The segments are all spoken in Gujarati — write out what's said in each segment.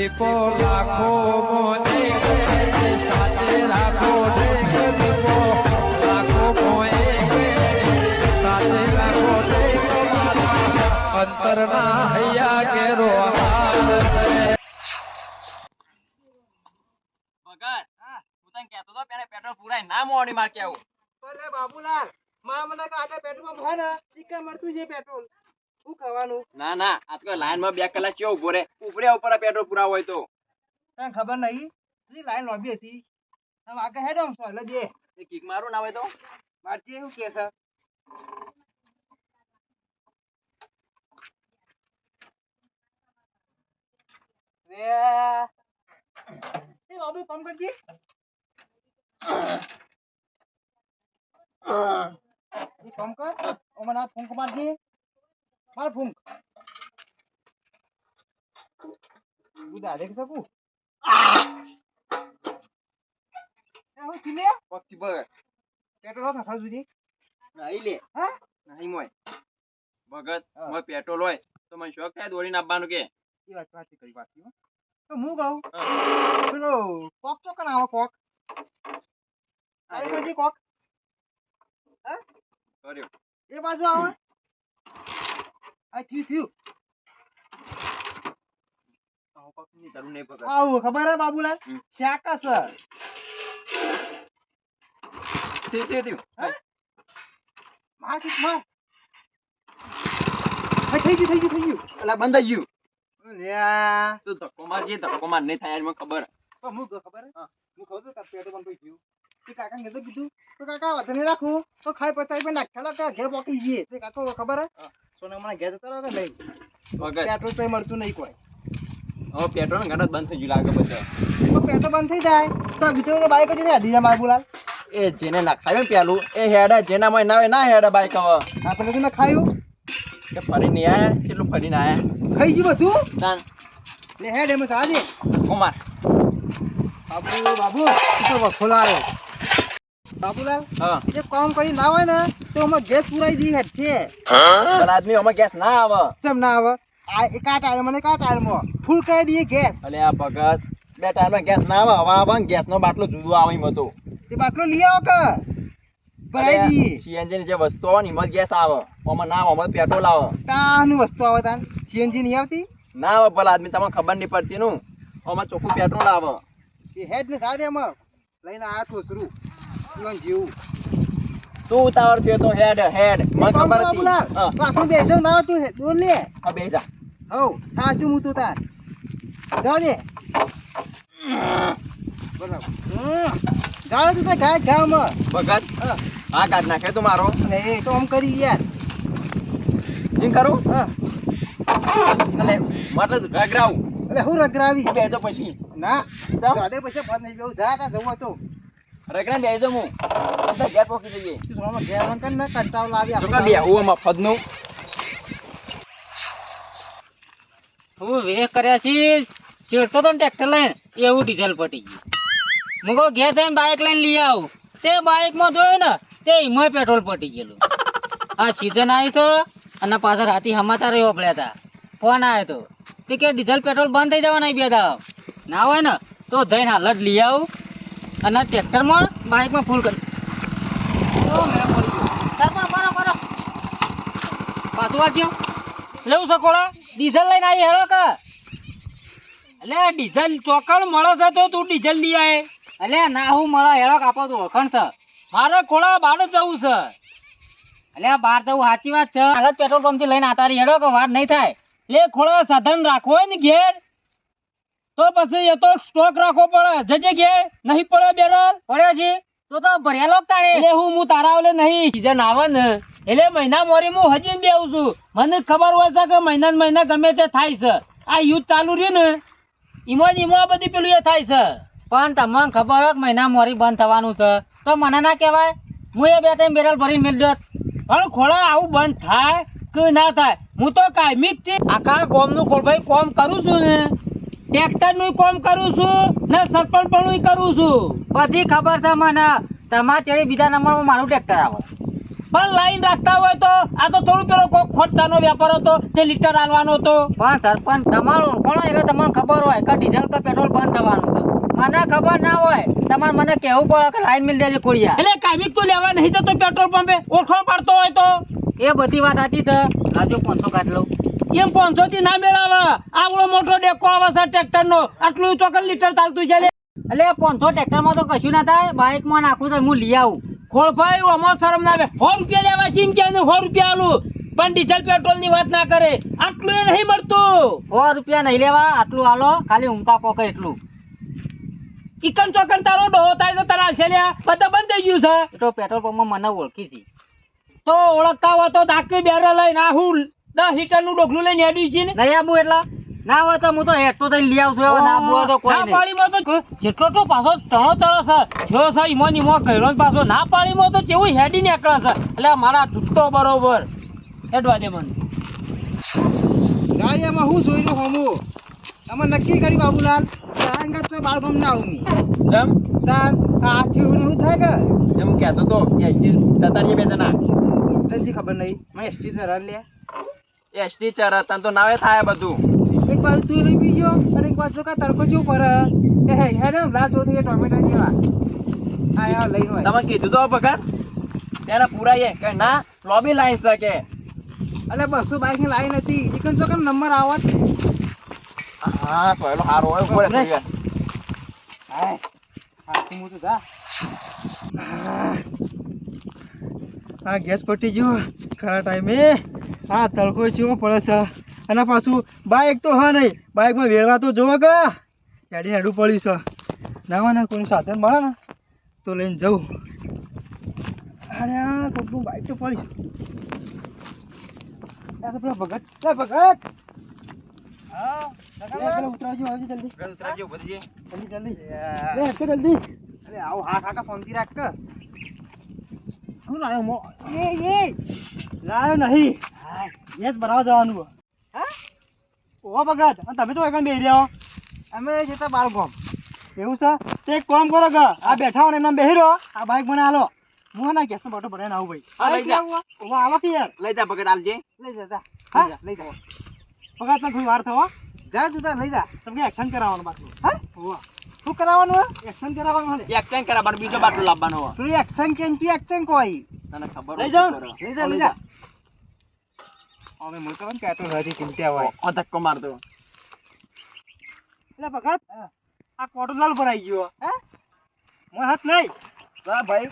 દીપો લાખો મોને સાથે રાખો દીપો લાખો મોએ સાથે રાખો અંતરના હૈયા કેરો ભગત હું તને કહેતો તો પેલા પેટ્રોલ પુરાય ના મોડી માર કે આવું અરે બાબુલાલ મારા મને કાકા પેટ્રોલ પંપ હે ને ટીકા મળતું છે પેટ્રોલ શું કરવાનું ના ના આ તો લાઈન માં 2 કલાક કેવો ઉભો રે ઉપરે ઉપર પેટ્રોલ પુરા હોય તો તને ખબર નહીં ઈ લાઈન લોબી હતી આમ આગળ હેડ આમ સોલે બે એ કિક મારું ના હોય તો મારતી એવું કે છે એ બાબુ કામ કરજી ઈ કામ કર ઓ મને ફૂંક મારજી માર ફૂંક બુદા દેખ શકું એ હું ચીલે પક્ષી બગર પેટ્રોલ ના ખાવ જુદી નહીં લે હા નહીં મોય ભગત મોય પેટ્રોલ હોય તો મને શોખ થાય દોડીને આપવાનું કે એ વાત કરી પાછી તો હું કહું પેલો કોક તો કણ આવો કોક તારી પછી કોક હે કર્યો એ બાજુ આવે આ થયું આવો પક્ષની જરૂર નહીં ભગત આવું ખબર હે બાબુલાલ શાકા સર થયું હે માર કિક માર થઈ ગયું અલા બંધ થઈ ગયું લ્યા તું ધક્કો માર નહીં થાય મને ખબર તો હું ખબર હે હું ખબર કે પેટો બંધ થઈ ગયું તે કાકાને કીધું તો કાકા વધને રાખું તો ખાઈ પચાઈ પણ નાખ્યા કે ઘે પોકી જઈએ તે કાકો ખબર હે સોના મને ઘે જતા રહો કે નહીં ભગત પેટ્રોલ તો મળતું નહીં કોઈ હવે પેટ્રોલ ઘણા બંધ થઈ ગયું લાગે બધા તો પેટ્રોલ બંધ થઈ જાય તો બીજો બાઈક જ હેડી જાય બાબુલાલ એ જેને નાખાયું પેલું એ હેડા જેનામાં ના હોય ના હેડા બાઈક હવે આપણે તો ખાયું કે ફરીને આયા કેટલું ફરીને આયા ખાઈ ગયું બધું તાન લે હેડ એમ સાજે કુમાર બાબુ તું તો વખોલા આવ્યો બાબુલાલ હા એ કામ કરી ના હોય ને તો અમે ગેસ પુરાઈ દી હેડ છે પણ આદમી અમે ગેસ ના આવે કેમ ના આવે આ એક આ ટાયર મને કા ટાયરમાં ફૂલ કરી દઈએ ગેસ અલે આ ભગત બે ટાયરમાં ગેસ ના આવે હવા આવે ગેસ નો બાટલો જુદો આવે એમ હતો તે બાટલો લઈ આવો કે ભરાઈ દઈએ સીએનજી ની જે વસ્તુ આવે ને એમાં ગેસ આવે આમાં ના આવે આમાં પેટ્રોલ આવે કાની વસ્તુ આવે તાન સીએનજી નહીં આવતી ના આવે ભલા આદમી તમને ખબર નહીં પડતી નું આમાં ચોખ્ખું પેટ્રોલ આવે એ હેડ ને સાડે એમાં લઈને આ ઠોસરું ઈવન જેવું તું ઉતાવળ થયો તો હેડ મને ખબર હતી હા પાછું બેસો ના તું દોર લે હા બે જા હવ સાચું હું તું તાર જા દે બરાબર જાણે તું તો ગાય ગામમાં ભગત હા કાઢ નાખે તું મારો અને એ તો આમ કરી યાર એમ કરું હા એટલે મતલબ રગરાવું એટલે હું રગરાવી બેજો પછી ના ચમ? જાડે પછી બંધ નહીં જવું જા તા જવું તો રગરા બેજો હું અંદર ગેસ પોકી જઈએ તું સોમાં ઘેર વન કર ને કંટાળો લાવી તો કા બે હું મફતનું હું વેહ કર્યા છી શેરતો તો ટ્રેક્ટર લઈને એવું ડીઝલ પટી ગયું હું કહું ઘેર થઈને બાઇક લઈને લઈ આવું તે બાઇકમાં જોયું ને તે એમાં પેટ્રોલ પટી ગયેલું આ સીઝન આવી છે અને પાછળ રાતી સમાચાર એવો પડ્યા હતા ફોન આવ્યો તો તે કે ડીઝલ પેટ્રોલ બંધ થઈ જવાના બે દાવ ના હોય ને તો જઈને હાલ જ લઈ આવું અને ટ્રેક્ટરમાં બાઇકમાં ફૂલ કરી બરો પાછું વાંચ્યો લેવું સકોડા ડીઝલ લઈને આવી હેડો કે એટલે ડીઝલ ચોકડ મળે છે તો તું ડીઝલ લઈ આવે એટલે ના હું મળે હેડો કાપો તો ઓળખણ છે મારે ખોળા બાર જવું છે એટલે બહાર જવું સાચી વાત છે હાલત પેટ્રોલ પંપથી લઈને આતારી હેડો કે વાત નહીં થાય લે ખોળા સાધન રાખવો હોય ને ઘેર તો પછી એ તો સ્ટોક રાખવો પડે જજે ઘેર નહીં પડે બેરલ પડ્યો છે તો ભરેલો તારે એટલે હું તારા ઓલે નહીં સીઝન આવે ને એટલે મહિના મોરી હું હજી બેવું છું મને ખબર હોય છે કે મહિના ગમે તે થાય છે આ યુદ્ધ ચાલુ રહ્યું ને એમાં બધી પેલું એ થાય છે પણ તમને ખબર હોય કે મહિના મોરી બંધ થવાનું છે તો મને ના કહેવાય હું એ 2-3 બેરલ ભરી મેળ દો પણ ખોળા આવું બંધ થાય કે ના થાય હું તો કાયમી જ આખા ગામનું ખોળભાઈ કોમ કરું છું ને ટ્રેક્ટરનું કોમ કરું છું ને સરપંચ પણ કરું છું બધી ખબર છે મને તમારે ત્યારે બીજા નંબરમાં મારું ટ્રેક્ટર આવે પણ લાઈન રાખતા હોય તો આ તો થોડું પેલો કોક ખોટતાનો વેપાર હતો તે લીટર આલવાનો હતો. પણ સરપંચ તમારું કોણ એટલે તમને ખબર હોય કે ડીઝલ કે પેટ્રોલ બંધ થવાનું છે. મને ખબર ના હોય તમારે મને કહેવું પડે કે લાઈન મિલ દેજે કોળિયા. એટલે કામિક તો લેવા નહીં જતો પેટ્રોલ પંપે ઓળખો પડતો હોય તો. એ બધી વાત સાચી છે. લાજો 500 કાઢ લઉં. એમ 500 થી ના મેળાવે. આવડો મોટો ડેકો આવે છે ટ્રેક્ટર નો, આટલું ચોકન લીટર ચાલતું છે. એટલે 500 ટ્રેક્ટર માં તો કશું ના થાય. બાઇક માં નાખું તો હું લઈ આવું. ખોળભાઈ અમાર શરમ ના આવે. 100 રૂપિયા લેવા છે એમ કે 100 રૂપિયા આલું, પણ ડીઝલ પેટ્રોલ ની વાત ના કરે. આટલું એ નહીં મળતું. 100 રૂપિયા નહીં લેવા, આટલું આલો. ખાલી ઊંઘતા પોકે એટલું. ઇકન ચોકન તારો ડોહો થાય તો તારા છે લ્યા. બધા બંધ થઈ ગયું છે. તો પેટ્રોલ પંપ માં મને ઓળખી છે. તો ઓળખતા હોય તો ડાકી બેરે લઈને આહું 10 લીટર નું ડોકલું લઈને હેડ્યું છે ને. નહીં આબુ એટલા ના હોય તો હું તો હેઠતો થઈને લઈ આવું છું. ના આબુ હોય તો કોઈ નહીં. ના પાડીમાં તો જેટલો તો પાછો ટણો તળો છે. જો છે ઈમો નીમો કઈરો પાછો ના પાડીમાં તો કેવું હેડી નીકળે છે. એટલે મારા તૂટતો બરોબર હેડવા દે મને. ગાડીમાં હું જોઈ રહ્યો હોમું તમે નક્કી કર્યું બાબુલાલ કારણ કે તો બાળગામ ના આવું જેમ તાન આ થયું એવું થાય કે એમ કહેતો તો એસટી તતારીએ બે જણા તને ખબર નહીં મેં એસટી સર લે એસટી ચર તને તો નાવે થાય બધું. એક બાજુ તું લઈ બીજો અને એક બાજુ કા તડકો જેવું પડે એ હે ને લાલ ચોથી એ ટોમેટા જેવા આ યાર લઈને હોય તમે કીધું તો ભગત ત્યારે પુરાઈએ કે ના લોબી લાઈન શકે. એટલે 200 બાઈક ની લાઈન હતી એકન ચોકન નંબર આવત હા પહેલો હારો હોય ઉપર થઈ ગયા. હાય હા તું તો જા આ ગેસ પટી ગયો ખરા ટાઈમે. આ તડકો ચેવો પડે છે અને પાછું બાઈક તો હા નહીં બાઈકમાં વેરવા તો જોવો કે હેડી હેડું પડ્યું છે. ના ના કોઈનું સાધન મળે ને તો લઈને જવું. અરે આ કોઈનું બાઈક તો પડ્યું. આ તો પેલા ભગત ભગત હા ઉતરાવજો આવજો જલ્દી ઉતરાજો બધી જલ્દી જલ્દી અરે આવો હા કાકા શાંતિ રાખ કે શું લાયો મો એ લાયો નહીં યસ ભરાવા જવાનું હા ઓ ભગત અને તમે તો એકણ બેહી રહ્યા અમે જતા બાળગામ એવું છે તે એક કામ કરો કે આ બેઠા હો ને એમના બેહી રહો આ બાઈક મને હાલો હું ના ગેસ નો બાટો ભરાઈને આવું ભાઈ હા લઈ જા ઓ આવો કે યાર લઈ જા ભગત આલજે લઈ જા હા લઈ જા ભગત ને થોડી વાર થવા જા તું લઈ જા તમને એક્શન કરાવવાનું બાટલું હા હોવા શું કરાવવાનું એક્શન કરાવવાનું હે એક્સચેન્જ કરા બાર બીજો બાટલો લાવવાનો હોય. તું એક્શન કેમ તું એક્શન કોઈ તને ખબર લઈ જાઓ લઈ જા અમે મોટો ને પેટ્રોલ હજી ચિંતા હોય ઓ ધક્કો મારતો. એટલે ભગત આ કોટો લાલ ભરાઈ ગયો હે મોય હાથ નહીં હા ભાઈ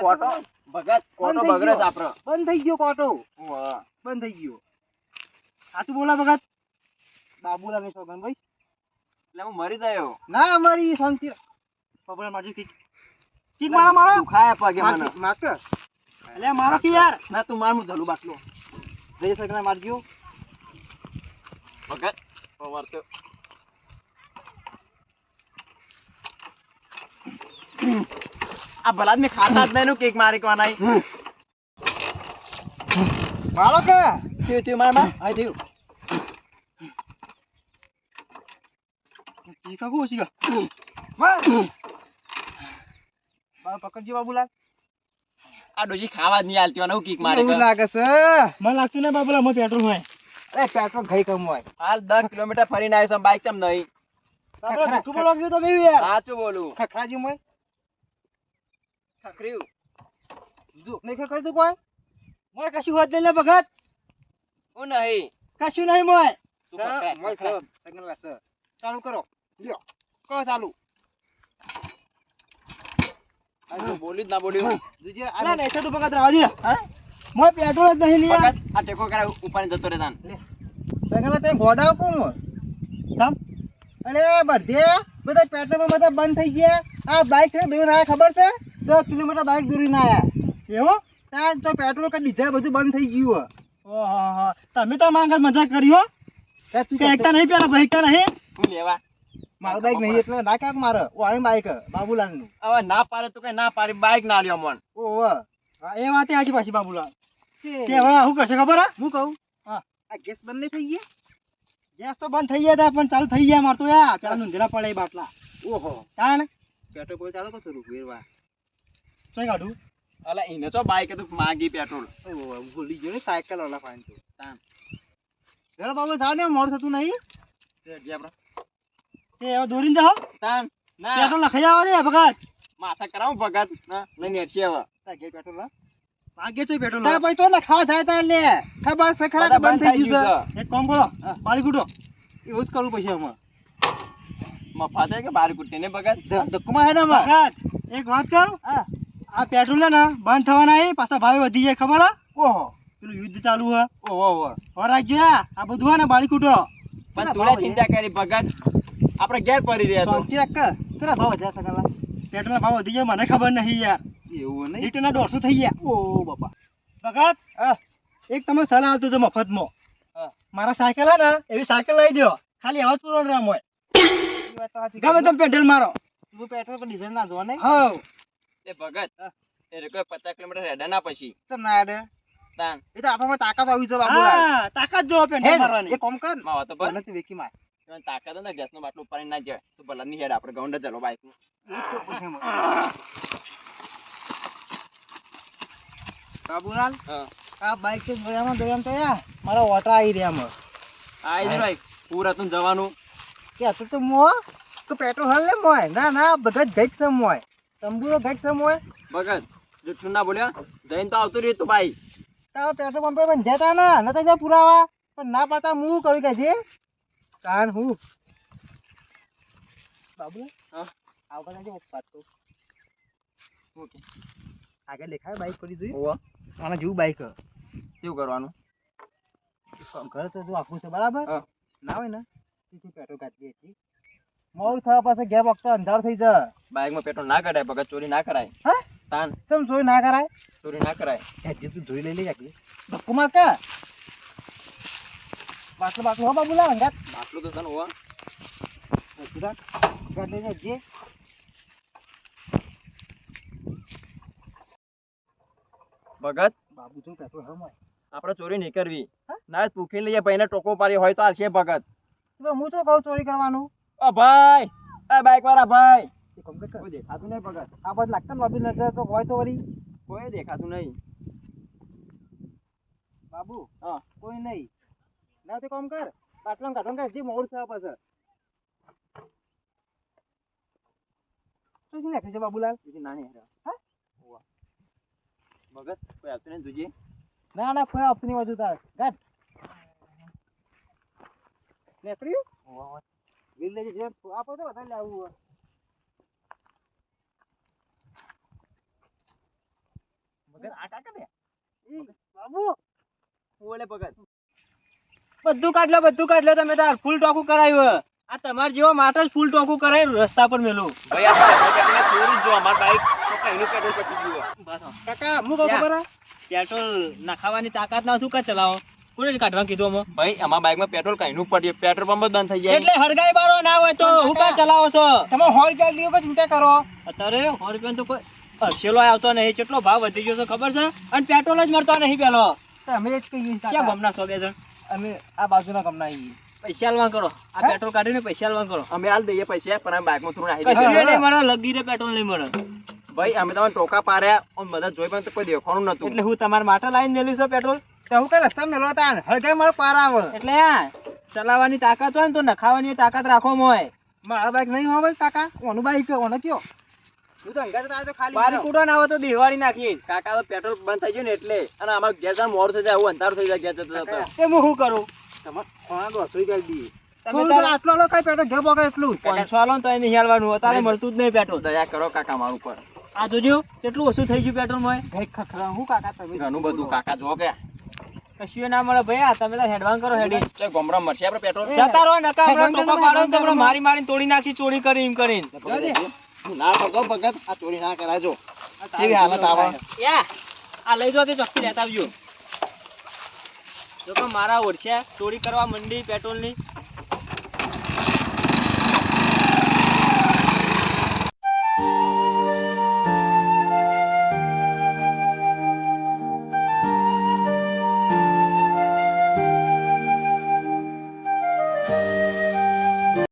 કોટો ભગત કોટો બગડે છે આપણો. બંધ થઈ ગયો કોટો ઓહ બંધ થઈ ગયો સાચું બોલા ભગત બાબુલા ને સોગન ભાઈ એટલે હું મરી ગયો. ના અમારી શાંતિ પબડા મારજી ઠીક મારો તું ખાયા પગે મને. માક એટલે મારો કે યાર ના તું માર હું ધલું બાટલો લઈ સગના મારજો ભગત પવાર તો આ ભલાદ મેં ખાતા જ નહીં કેક મારી કોના મારો કે થયું મારા આ થયું ઠીક કો ઓછી કા બા પકડજી બાબુલા આ ડોશી ખાવા જ નહીં આલતી અને હું કેક મારી એવું લાગે છે મને લાગતું ને બાબુલા મો પેટ્રોલ હોય એ પેટ્રોલ ગઈ કમ હોય હાલ 10 કિલોમીટર ફરીને આવ્યો છું બાઈક ચમ નહીં બાબુલા તું બોલો ગયો તમે યાર સાચું બોલું ખખરાજી મોય ખખર્યું જો નહીં ખખર તું કોઈ મોય કશું હોત નહીં લે ભગત હું નહીં કશું નહીં મોય તું ખખરાય, મોય ખખરાય. સગનલા સ ચાલુ કરો લ્યો કરો ચાલુ આ તો બોલી જ ના બોલ્યું જીજે આ નહીં તો તું ભગત રાવા દે હા મોય પેટ્રોલ જ નહીં લ્યા ભગત આ ટેકો કરાવ ઉપર જતો રે તાન સગનલા તે ગોડાવ કોમ સમ અરે બધે બધા પેટ્રોલ બધા બંધ થઈ ગયા આ બાઈક છે દૂર આયા ખબર છે 10 કિલોમીટર બાઈક દૂરી ના આયા એવો ત્યાં તો પેટ્રોલ કે ડીઝલ બધું બંધ થઈ ગયું ઓહો તમે તો માંગર મજાક કર્યો કે એકતા નહીં પેલા ભાઈ કા નહીં હું લેવા મારું બાઈક નહીં એટલે ના કાક મારે ઓ આવી બાઈક બાબુલાલ નું હવે ના પારે તો કઈ ના પારી બાઈક ના લ્યો મન ઓહો હા એ વાત આજી પાછી બાબુલાલ કે હવે શું કરશે ખબર હે હું કહું હા આ ગેસ બંધ નહીં થઈ ગયા ગેસ તો બંધ થઈ ગયા હતા પણ ચાલુ થઈ ગયા માર તો યાર પેલા નુંધરા પડે બાટલા ઓહો તાણ પેટ્રોલ ચાલુ કર થોડું વેરવા ચોઈ કાઢું અલા એને તો બાઈક હતું માગી પેટ્રોલ ઓહ, ભૂલી ગયો ને સાયકલ વાળા ફાઈન તો તાન. ચાલો બાબુ જાવ ને મોડું થતું નહીં જે આપડે તે હવે દોરીને જાઓ તાન ના પેટ્રોલ લખાઈ આવો રે ભગત માથા કરાવું ભગત ના લઈને હેડશે હવે તાગે પેટ્રોલ ભાગે તો પેટ્રોલ તા ભાઈ તો લખાવા થાય તા લે ખબર છે ખરા બધા બંધ થઈ ગયું છે. છે એક કામ કરો પાણી કૂટો એવું જ કરવું પછી આમાં મફાતે કે બાર કુટ્ટી ને ભગત ધક્કુમાં હે ને આમાં એક વાત કહું આ પેટ્રોલ ને બંધ થવાના એ પાછા ભાવ વધી જાય ખબર હે ઓહો પેલું યુદ્ધ ચાલુ હે ઓહો ઓહો રાખજો આ બધું હે ને બાળી કૂટો પણ તુલા ચિંતા કરી ભગત આપણે ઘેર પડી રહ્યા તો શાંતિ રાખ કેટલા ભાવ વધ્યા સકલા પેટ્રોલ ના ભાવ વધી જાય મને ખબર નહીં યાર એવું નહીં લીટર ના 150 થઈ ગયા ઓ બાપા ભગત એક તમે સલાહ આલતો તો મફતમાં મારા સાયકલ હે ને એવી સાયકલ લઈ દો ખાલી અવાજ પૂરો રામ હોય ગમે તમે પેટ્રોલ મારો તું પેટ્રોલ પર ડીઝલ ના જો નહીં હા એ ભગત એ કોઈ 50 કિલોમીટર હેડા ના પછી તમ ના આડે તાન એ તો આપણામાં તાકાત આવી છે બાબુ હા તાકાત જો પેટ્રોલ મારવાની એક કામ કર માવા તો બસ નથી વેકી માર તને તાકાત હોય ને ગેસ નો બાટલો ઉપાડીને ના જાય તો ભલા ની હેડ આપણે ગૌંડા ચાલો બાઈક નું બાબુલાલ હા આ બાઈક તો દોડ્યામાં તો યાર મારા ઓટા આવી રહ્યા માં આ ઈ ભાઈ પૂરા તું જવાનું કે હતો તો મો તો પેટ્રોલ હાલ લે મોય ના ના ભગત ગઈક સમ મોય તંબુરો ગઈક સમ મોય ભગત જુઠ્ઠું ના બોલ્યા જઈને તો આવતું રહ્યું તું ભાઈ તારા પેટ્રોલ પંપે પણ જતા ના નતા જા પુરાવા પણ ના પાડતા હું કરું કે જે કાન હું બાબુ હા આવતા જે વાત તો ઓકે આગળ લેખાય બાઈક પડી જોઈ ઓવા આના જેવું બાઈક શું કરવાનું ઘર તો જો આખું છે બરાબર હા ના હોય ને તું પેટ્રોલ કાઢી હતી મોડું થવા પાસે ઘેર વખતે અંધાર થઈ જા બાઈક માં પેટ્રોલ ના કઢાય ભગત ચોરી ના કરાય હા તાન તમ જોઈ ના કરાય ચોરી ના કરાય હેજી તું જોઈ લઈ લે જાકે ધક્કો માર કા બાટલો હો બાબુલા અંગાત આટલું તો તને ઓવા હેજી ગાડ લઈ જજે ભગત બાબુ જો પેટ્રોલ હમ હોય આપણે ચોરી નહીં કરવી ના પૂખી લઈએ ભાઈને ટોકો પાડી હોય તો હાલશે ભગત તો હું તો કહું ચોરી કરવાનું ઓ ભાઈ એ બાઈક વાળા ભાઈ એ કમ કર કોઈ દેખાતું નહીં ભગત આ બાદ લાગતા લોબી નજર તો હોય તો વળી કોઈ દેખાતું નહીં બાબુ હા કોઈ નહીં ના તો કામ કર બાટલા કાઢો કે જે મોડ થવા પાસે તું શું નાખે છે બાબુલાલ બીજી નાની હેરા હા ઓવા ભગત કોઈ આવતું નહીં તુજે ના ના કોઈ આપની બાજુ તાર ગાટ નેકર્યું ઓવા વીલ લેજે જે આપો તો વધારે લાવવું હોય ભગત આ કાકા દે બાબુ ઓલે ભગત બધું કાઢ લો તમે તાર ફૂલ ટોકું કરાવ્યું આ તમાર જેવા માટે જ ફૂલ ટોકું કરાવ્યું રસ્તા પર મેલું ભાઈ આપણે ચોરી જો અમાર બાઈક તો કઈનું પેટ્રોલ પતી ગયું કાકા હું કહું ખબર હે? પેટ્રોલ નાખાવાની તાકાત ના શું કા ચલાવો કોને કાઢવા કીધું અમે ભાઈ અમાર બાઈકમાં પેટ્રોલ કઈનું પડ્યું પેટ્રોલ પંપ જ બંધ થઈ જાય એટલે હરગાઈ બારો ના હોય તો હું કા ચલાવો છો તમે હોર કે લીઓ કે ચિંતા કરો અત્યારે 100 રૂપિયા તો કોઈ હર્ષેલો આવતો નહીં કેટલો ભાવ વધી ગયો છે ખબર છે અને પેટ્રોલ જ મળતો નહીં પેલો અમે જ કહીએ ક્યાં કાકા ગમના છો બે જણ અમે આ બાજુના ગમના આવીએ પૈસા આલવા કરો આ પેટ્રોલ કાઢીને પૈસા આલવા કરો અમે હાલ દઈએ પૈસા પણ આ બાઈકમાં થોડું નાખી કશું દઈએ નહીં મળે લગી રે પેટ્રોલ નહીં મળે ભાઈ અમે તમને ટોકા પાડ્યા અને બધા જોઈ પણ તો કોઈ દેખાણું નતું એટલે હું તમારા માટે લાઈન મેલ્યું છે પેટ્રોલ તો હું કઈ રસ્તા મેલો તા હળગાઈ મારો પાર આવે એટલે હા ચલાવવાની તાકાત હોય ને તો નખાવાની તાકાત રાખો મોય મારા બાઈક નહીં હોય કાકા ઓનું બાઈક ઓનો કયો હું તો અંગાત આવ્યો તો ખાલી બારી કૂટો ના આવે તો દિવાળી નાખી કાકા તો પેટ્રોલ બંધ થઈ ગયું ને એટલે અને અમારે ઘેર જવાનું મોડું થઈ જાય એવું અંધારું થઈ જાય ઘેર જતા જતા. એ હું શું કરું તમારે ખોણા તો હસુઈ કરી દઈએ તમે તમે આટલો લો કઈ પેટ્રોલ ઘેર બોકે એટલું જ 500 આલો ને તો એને હેલવાનું અત્યારે મળતું જ નહીં પેટ્રોલ દયા કરો કાકા મારું ઉપર આ જોજો કેટલું ઓછું થઈ ગયું પેટ્રોલ મોય ગઈ ખખરા હું કાકા તમે ઘણું બધું કાકા જો કે કશું ના મળે ભાઈ આ તમે તો હેડવાન કરો હેડી તો ગોમડા મળશે આપણે પેટ્રોલ જતા રહો નકા આપણે હેડવાન ટોકા કરો, પાડો ને હેડવાન તમને કરો. મારી મારીને તોડી નાખી ચોરી કરી એમ કરીને હું ના કરતો ભગત આ ચોરી ના કરાય જો કેવી હાલત આવે યા આ લઈ જો તે ચોખ્ખી લેતા આવજો જો કે મારા ઓરછે ચોરી કરવા મંડી પેટ્રોલ ની